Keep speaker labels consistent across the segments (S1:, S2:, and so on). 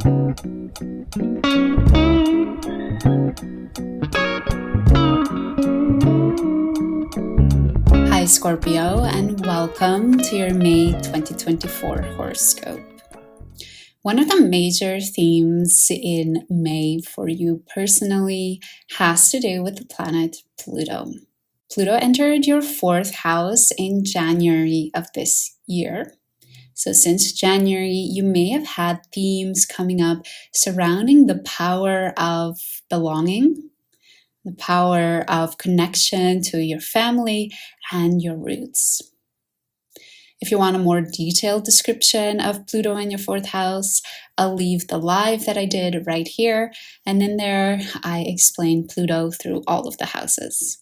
S1: Hi Scorpio, and welcome to your May 2024 horoscope. One of the major themes in May for you personally has to do with the planet Pluto. Pluto entered your fourth house in January of this year. So since January, you may have had themes coming up surrounding the power of belonging, the power of connection to your family and your roots. If you want a more detailed description of Pluto in your fourth house, I'll leave the live that I did right here. And in there, I explain Pluto through all of the houses.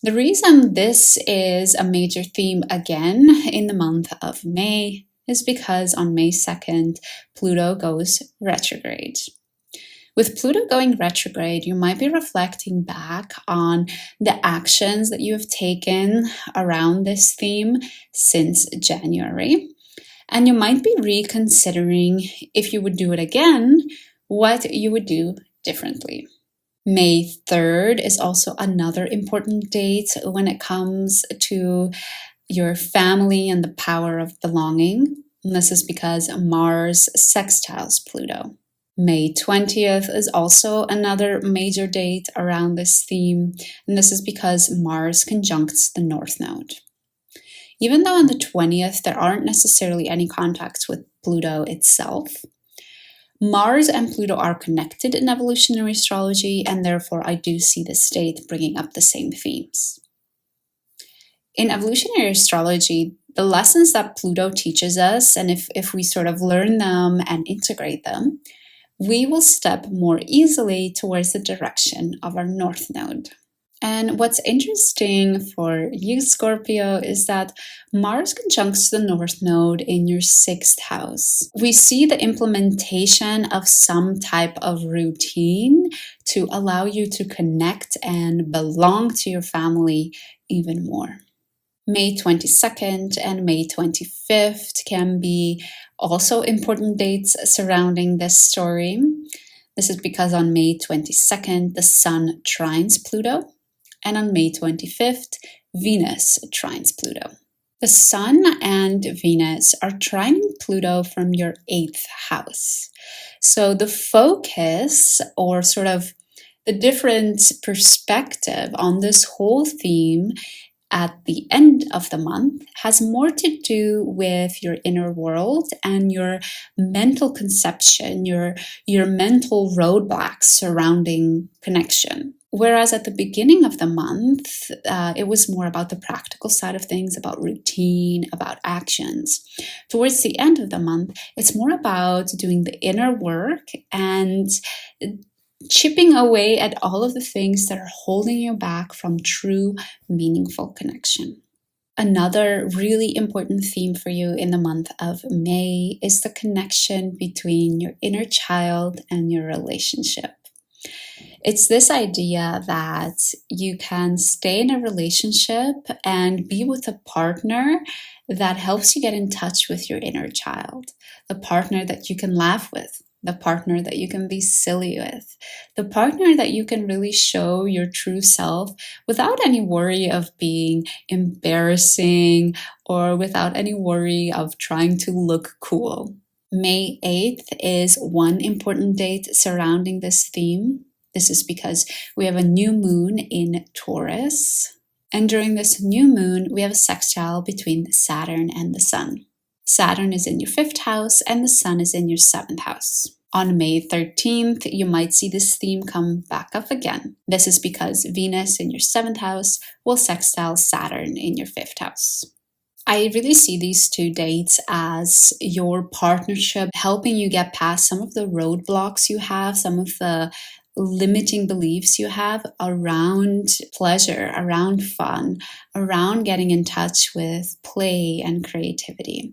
S1: The reason this is a major theme again in the month of May is because on May 2nd, Pluto goes retrograde. With Pluto going retrograde, you might be reflecting back on the actions that you have taken around this theme since January. And you might be reconsidering, if you would do it again, what you would do differently. May 3rd is also another important date when it comes to your family and the power of belonging. And this is because Mars sextiles Pluto. May 20th is also another major date around this theme, and this is because Mars conjuncts the North Node. Even though on the 20th there aren't necessarily any contacts with Pluto itself, Mars and Pluto are connected in evolutionary astrology, and therefore I do see this date bringing up the same themes. In evolutionary astrology, the lessons that Pluto teaches us, and if we sort of learn them and integrate them, we will step more easily towards the direction of our North Node. And what's interesting for you, Scorpio, is that Mars conjuncts the North Node in your 6th house. We see the implementation of some type of routine to allow you to connect and belong to your family even more. May 22nd and May 25th can be also important dates surrounding this story. This is because on May 22nd, the Sun trines Pluto, and on May 25th, Venus trines Pluto. The Sun and Venus are trining Pluto from your 8th house. So the focus, or sort of the different perspective on this whole theme at the end of the month has more to do with your inner world and your mental conception, your mental roadblocks surrounding connection. Whereas at the beginning of the month, it was more about the practical side of things, about routine, about actions. Towards the end of the month, it's more about doing the inner work and chipping away at all of the things that are holding you back from true, meaningful connection. Another really important theme for you in the month of May is the connection between your inner child and your relationship. It's this idea that you can stay in a relationship and be with a partner that helps you get in touch with your inner child, the partner that you can laugh with, the partner that you can be silly with, the partner that you can really show your true self without any worry of being embarrassing or without any worry of trying to look cool. May 8th is one important date surrounding this theme. This is because we have a new moon in Taurus. And during this new moon, we have a sextile between Saturn and the Sun. Saturn is in your 5th house and the Sun is in your 7th house. On May 13th, you might see this theme come back up again. This is because Venus in your 7th house will sextile Saturn in your 5th house. I really see these two dates as your partnership helping you get past some of the roadblocks you have, some of the limiting beliefs you have around pleasure, around fun, around getting in touch with play and creativity.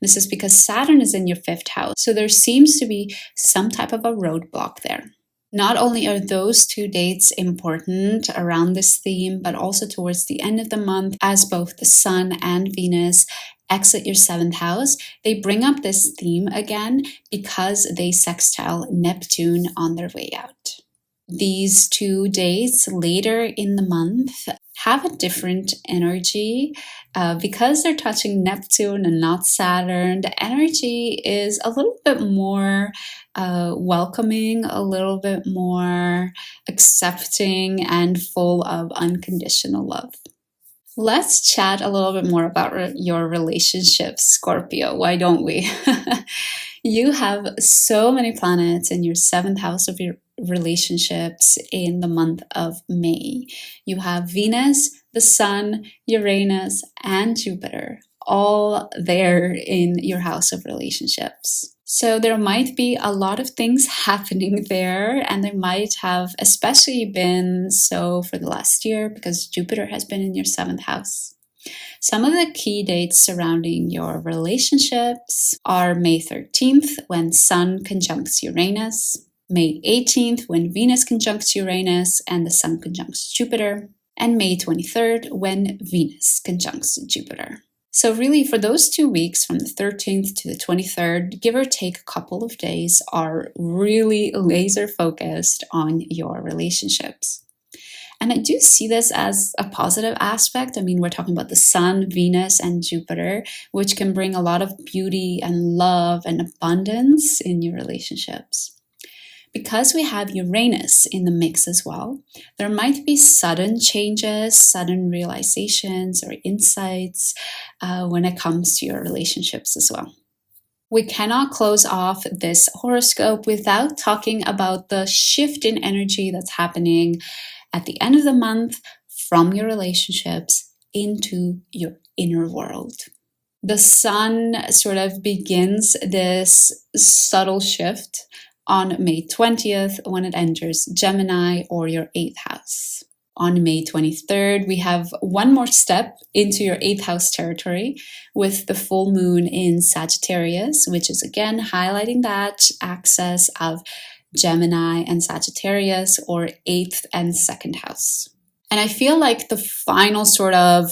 S1: This is because Saturn is in your 5th house, so there seems to be some type of a roadblock there. Not only are those two dates important around this theme, but also towards the end of the month, as both the Sun and Venus exit your seventh house, they bring up this theme again because they sextile Neptune on their way out. These 2 days later in the month have a different energy because they're touching Neptune and not Saturn. The energy is a little bit more welcoming, a little bit more accepting, and full of unconditional love. Let's chat a little bit more about your relationships, Scorpio. Why don't we? You have so many planets in your seventh house of your relationships in the month of May. You have Venus, the Sun, Uranus, and Jupiter, all there in your house of relationships. So there might be a lot of things happening there, and they might have especially been so for the last year because Jupiter has been in your seventh house. Some of the key dates surrounding your relationships are May 13th, when Sun conjuncts Uranus, May 18th, when Venus conjuncts Uranus and the Sun conjuncts Jupiter, and May 23rd, when Venus conjuncts Jupiter. So really, for those 2 weeks, from the 13th to the 23rd, give or take a couple of days, are really laser focused on your relationships. And I do see this as a positive aspect. I mean, we're talking about the Sun, Venus, and Jupiter, which can bring a lot of beauty and love and abundance in your relationships. Because we have Uranus in the mix as well, there might be sudden changes, sudden realizations, or insights when it comes to your relationships as well. We cannot close off this horoscope without talking about the shift in energy that's happening at the end of the month from your relationships into your inner world. The Sun sort of begins this subtle shift on May 20th when it enters Gemini, or your 8th house. On May 23rd, we have one more step into your 8th house territory with the full moon in Sagittarius, which is again highlighting that axis of Gemini and Sagittarius, or 8th and 2nd house. And I feel like the final sort of,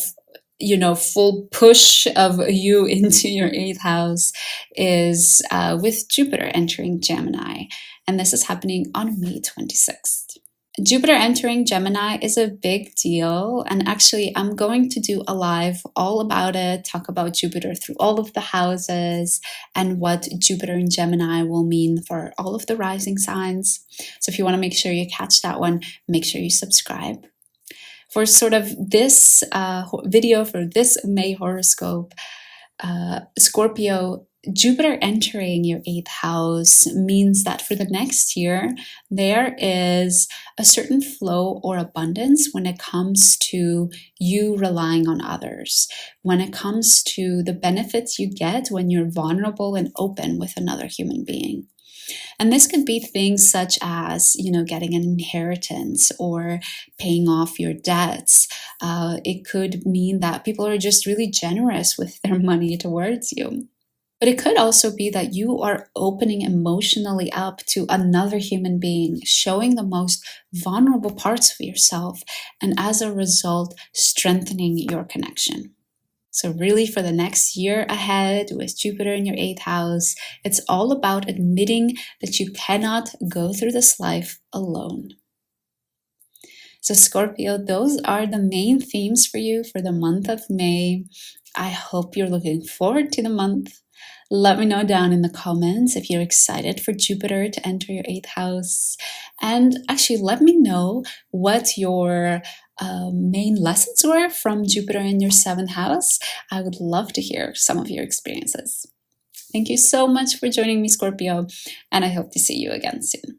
S1: full push of you into your 8th house is with Jupiter entering Gemini. And this is happening on May 26th. Jupiter entering Gemini is a big deal, and actually I'm going to do a live all about it, talk about Jupiter through all of the houses and what Jupiter in Gemini will mean for all of the rising signs. So if you want to make sure you catch that one, make sure you subscribe. For sort of this video, for this May horoscope, Scorpio, Jupiter entering your 8th house means that for the next year, there is a certain flow or abundance when it comes to you relying on others, when it comes to the benefits you get when you're vulnerable and open with another human being. And this could be things such as, getting an inheritance or paying off your debts. It could mean that people are just really generous with their money towards you. But it could also be that you are opening emotionally up to another human being, showing the most vulnerable parts of yourself, and as a result, strengthening your connection. So really, for the next year ahead with Jupiter in your 8th house, it's all about admitting that you cannot go through this life alone. So Scorpio, those are the main themes for you for the month of May. I hope you're looking forward to the month. Let me know down in the comments if you're excited for Jupiter to enter your 8th house. And actually, let me know what your main lessons were from Jupiter in your 7th house. I would love to hear some of your experiences. Thank you so much for joining me, Scorpio, and I hope to see you again soon.